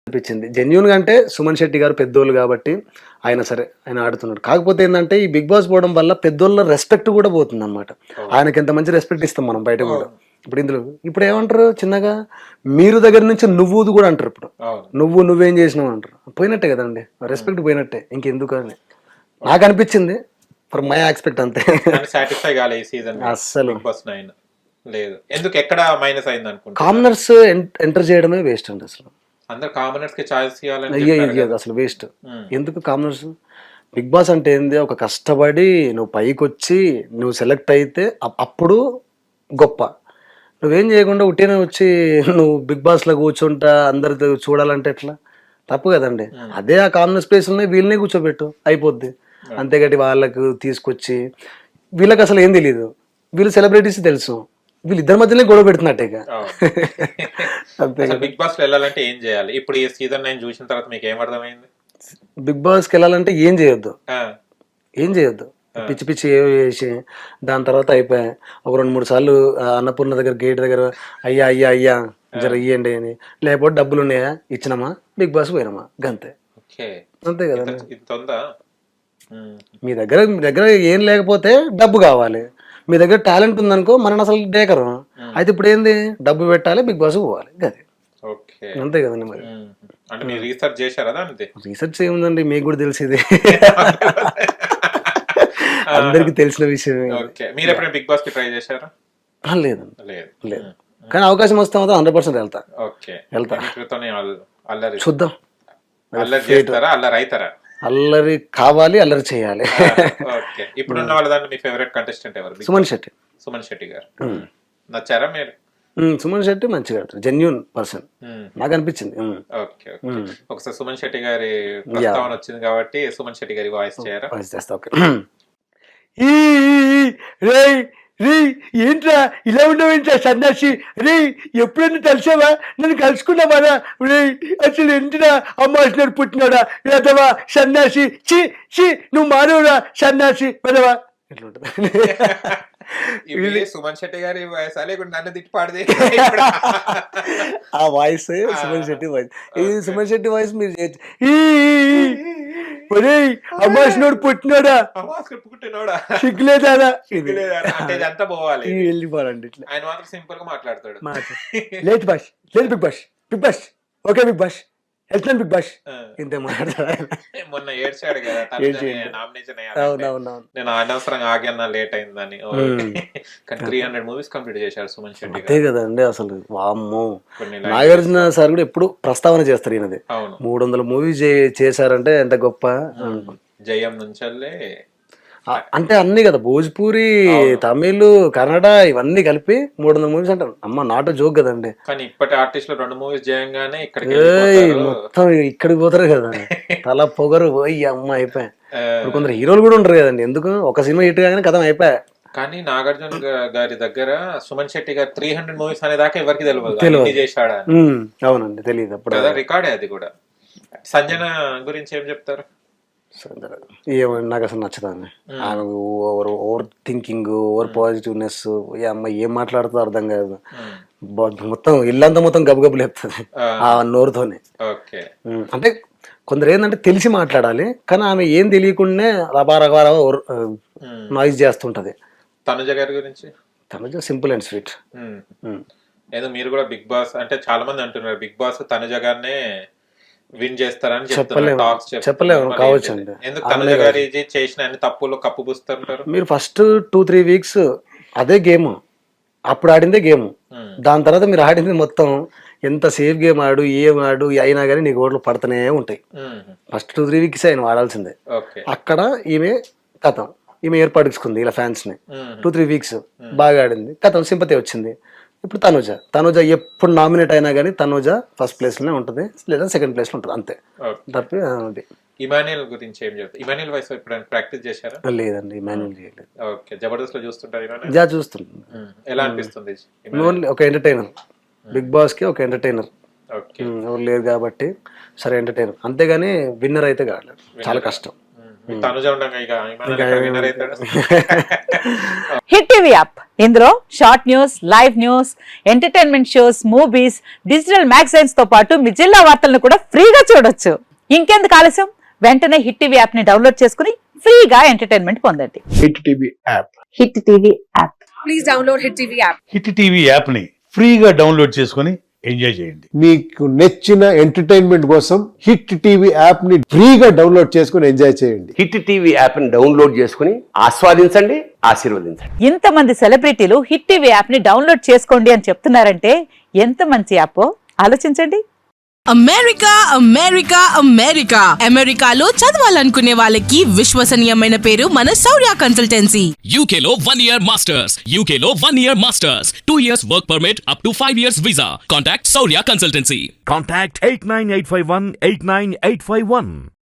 అనిపించింది జెన్యున్ గా. అంటే సుమన్ శెట్టి గారు పెద్దోళ్ళు కాబట్టి ఆయన సరే ఆయన ఆడుతున్నాడు. కాకపోతే ఏంటంటే ఈ బిగ్ బాస్ పోవడం వల్ల పెద్దోళ్ళ రెస్పెక్ట్ కూడా పోతుంది అనమాట. ఆయనకి ఎంత మంచి రెస్పెక్ట్ ఇస్తాం మనం బయట కూడా. ఇప్పుడు ఇందులో ఇప్పుడు ఏమంటారు చిన్నగా మీరు దగ్గర నుంచి నువ్వుది కూడా అంటారు. ఇప్పుడు నువ్వేం చేసినావు అంటారు. పోయినట్టే కదండి, రెస్పెక్ట్ పోయినట్టే. ఇంకెందుకు అని నాకు అనిపించింది. ఫర్ మై ఎక్స్పెక్ట్ అంతే. సాటిస్ఫై కాలే ఈ సీజన్ అస్సలు లేదు. ఎందుకు ఎక్కడ మైనస్ అయింది అనుకుంటా. కామనర్స్ ఎంటర్ చేయడమే వేస్ట్ అండి. అసలు అందరు కామనర్స్ కి ఛాయిస్ అయ్యే అసలు వేస్ట్. ఎందుకు కామనర్స్? బిగ్ బాస్ అంటే ఏంది, ఒక కష్టపడి నువ్వు పైకి వచ్చి నువ్వు సెలెక్ట్ అయితే అప్పుడు గొప్ప. నువ్వేం చేయకుండా ఉట్టినే వచ్చి నువ్వు బిగ్ బాస్ లో కూర్చుంటా అందరితో చూడాలంటే ఎట్లా? తప్పు కదండి. అదే ఆ కామన్ స్పేస్ ఉన్నాయి, వీళ్ళనే కూర్చోబెట్టు అయిపోద్ది. అంతేగాటి వాళ్ళకు తీసుకొచ్చి వీళ్ళకి అసలు ఏం తెలియదు. వీళ్ళు సెలబ్రిటీస్ తెలుసు, వీళ్ళిద్దరి మధ్యనే గొడవ పెడుతున్నట్టే. బిగ్ బాస్ లో వెళ్ళాలంటే ఏం చేయాలి? ఇప్పుడు ఈ సీజన్ 9 చూసిన తర్వాత మీకు ఏం అర్థమైంది? బిగ్ బాస్కి వెళ్ళాలంటే ఏం చేయొద్దు, పిచ్చి పిచ్చి వేసి దాని తర్వాత అయిపోయాయి. ఒక 2-3 సార్లు అన్నపూర్ణ దగ్గర గేట్ దగ్గర అయ్యా జర ఇయ్యండి అని, లేకపోతే డబ్బులు ఉన్నాయా ఇచ్చినామా బిగ్ బాస్ పోయినామా గంతే. అంతే కదా. మీ దగ్గర ఏం లేకపోతే డబ్బు కావాలి. మీ దగ్గర టాలెంట్ ఉందనుకో మనం అసలు డేకరు. అయితే ఇప్పుడు ఏంది, డబ్బు పెట్టాలి, బిగ్ బాస్ పోవాలి, గది. అంతే కదండి. మరి రీసెర్చ్ ఏముందండి, మీకు కూడా తెలిసింది, అందరికి తెలిసిన విషయం. లేదు. కానీ అవకాశం వస్తే మాత్రం 100% వెళ్తా. చూద్దాం. అల్లరి కావాలి, అల్లరి చేయాలి. ఇప్పుడున్న వాళ్ళ దాంట్లో మీ ఫేవరెట్ కంటెస్టెంట్ ఎవరు? సుమన్ శెట్టి గారు నచ్చారా మీరు? సుమన్ శెట్టి మంచిగా జెన్యూన్ పర్సన్ నాకు అనిపించింది. ఒకసారి సుమన్ శెట్టి గారి ప్రస్తావన వచ్చింది కాబట్టి సుమన్ శెట్టి గారి వాయిస్ చేయరా? వాయిస్ చేస్తా. ఓకే. ఏంట్రా ఇలా ఉండవేంట్రా సన్నాసి? రే ఎప్పుడైనా కలిసావా? నన్ను కలుసుకున్నావా? రే అసలు ఏంటిరా అమ్మాసినాడు పుట్టినాడా లేదవా సన్నాసి? చి నువ్వు మానవురా సన్నాసి పదవా. సుమన్ శెట్టి గారి వాయిస్ లేకుండా నన్ను తిట్టి పాడదే. ఆ వాయిస్ సుమన్ శెట్టి వాయిస్. ఇది సుమన్ శెట్టి వాయిస్ మీరు చేయొచ్చు. అమ్మాసినోడు పుట్టినాడా సిగ్గులేదా? అంతా పోవాలి, వెళ్ళిపోవాలండి. ఇట్లా ఆయన మాత్రం సింపుల్ గా మాట్లాడతాడు. లేదు big boss okay big boss వెళ్తున్నాను బిగ్ బాస్ ఇంతే మాట్లాడతాడు. మొన్న ఏడ్చాడు కదా, నామినేషన్ నేను అనవసరంగా ఆగన్నా లేట్ అయిందని. 300 మూవీస్ కంప్లీట్ చేశారు సుమన్ శెట్టి. అంతే కదండి. అసలు వామ్మో, నాగార్జున సార్ కూడా ఎప్పుడు ప్రస్తావన చేస్తారు ఈయనది. 300 మూవీస్ చేశారంటే ఎంత గొప్ప. జయం నుంచి అంటే అన్ని కదా, భోజ్పూరి, తమిళ్, కన్నడ ఇవన్నీ కలిపి 300 మూవీస్ అంటారు. అమ్మ నాట్ జోక్ కదండి. కానీ ఇప్పటి ఆర్టిస్టులు 2 మూవీస్ చేయంగానే మొత్తం ఇక్కడికి పోతారు కదా, తల పొగరు పోయి అమ్మ అయిపోయా. ఇప్పుడు కొందరు హీరోలు కూడా ఉంటారు కదండి, ఎందుకు ఒక సినిమా హిట్ కాగానే కథం అయిపోయా. కానీ నాగార్జున గారి దగ్గర సుమన్ శెట్టి గారు 300 మూవీస్ అనే దాకా ఎవరికి తెలియదు చేశాడా. అవునండి, తెలియదు అప్పుడు. రికార్డే అది కూడా. సంజన గురించి ఏం చెప్తారు? నాకు అసలు నచ్చదండి. ఆమె ఓవర్ థింకింగ్, ఓవర్ పాజిటివ్నెస్. అమ్మాయి ఏం మాట్లాడుతుందో అర్థం కాదు. మొత్తం ఇల్లంతా మొత్తం గబగబు లేపుతుంది ఆ నోరుతోనే. అంటే కొందరు ఏంటంటే తెలిసి మాట్లాడాలి, కానీ ఆమె ఏం తెలియకుండానే రబారబారా నాయిస్ చేస్తుంటది. తనుజ గారి గురించి? Tanuja simple and sweet. ఏదో మీరు కూడా బిగ్ బాస్ అంటే చాలా మంది అంటున్నారు బిగ్ బాస్ తనుజ గారినే విన్ చేస్తారని చెప్పలేము కావచ్చు అండి. ఎందుకు తనుజ గారి చేసిన అన్ని తప్పులు కప్పు పూస్తుంటారు? మీరు ఫస్ట్ 2-3 వీక్స్ అదే గేమ్, అప్పుడు ఆడిందే గేమ్. దాని తర్వాత మీరు ఆడింది మొత్తం ఎంత సేఫ్ గేమ్ ఆడు ఏం ఆడు అయినా కానీ నీకు ఓట్లు పడుతూనే ఉంటాయి. ఫస్ట్ 2-3 వీక్స్ ఆయన ఆడాల్సిందే. అక్కడ ఈమె కథం, ఈమె ఏర్పడుచుకుంది ఇలా ఫ్యాన్స్ ని. 2-3 వీక్స్ బాగా ఆడింది, కథం సింపతి వచ్చింది. ఇప్పుడు తనుజ ఎప్పుడు నామినేట్ అయినా కానీ తనుజ ఫస్ట్ ప్లేస్ లోనే ఉంటుంది, లేదా సెకండ్ ప్లేస్ లో ఉంటుంది, అంతే తప్పి. ఇమాన్యుయల్ గురించి ఏం చెప్తారు? ఇమాన్యుయల్ వాయిస్ ఎప్పుడైనా ప్రాక్టీస్ చేశారా? లేదండి, ఇమాన్యుయల్ చేయలేదు. ఓకే, జబర్దస్త్ లో చూస్తుంటారు? చూస్తుంటాను. ఎలా అనిపిస్తుంది? ఒక ఎంటర్టైనర్, బిగ్ బాస్ కి ఒక ఎంటర్టైనర్. ఎవరు లేరు కాబట్టి సరే ఎంటర్టైనర్, అంతేగాని విన్నర్ అయితే కాలేదు, చాలా కష్టం. తనుజ ఉండగా ఇక విన్నర్ అవుతాడు. హిట్ టీవీ యాప్ ఇందులో short news, live news, entertainment shows, movies, digital magazines తో పాటు మీ జిల్లా వార్తలను కూడా ఫ్రీగా చూడొచ్చు. ఇంకెందుకు ఆలస్యం, వెంటనే హిట్ టీవీ యాప్ ని డౌన్లోడ్ చేసుకుని ఫ్రీగా ఎంటర్టైన్మెంట్ పొందండి. Hit TV app. Hit TV app. Please download Hit TV app. Hit TV app ని ఫ్రీగా డౌన్లోడ్ చేసుకొని ఎంజాయ్ చేయండి. మీకు నచ్చిన ఎంటర్టైన్మెంట్ కోసం హిట్ టీవీ యాప్ ని ఫ్రీగా డౌన్లోడ్ చేసుకుని ఎంజాయ్ చేయండి. హిట్ టీవీ యాప్ ని డౌన్లోడ్ చేసుకుని ఆస్వాదించండి, ఆశీర్వదించండి. ఇంతమంది సెలబ్రిటీలు హిట్ టీవీ యాప్ ని డౌన్లోడ్ చేసుకోండి అని చెప్తున్నారంటే ఎంత మంచి యాప్ ఆలోచించండి. అమెరికా అమెరికా అమెరికా అమెరికాలో చదవాలనుకునే వాళ్ళకి విశ్వసనీయమైన పేరు మన శౌర్య కన్సల్టెన్సీ. UK లో 1 year masters, UK లో 1 year masters, 2 years work permit up to 5 years visa. Contact Saurya Consultancy. Contact 89851 89851.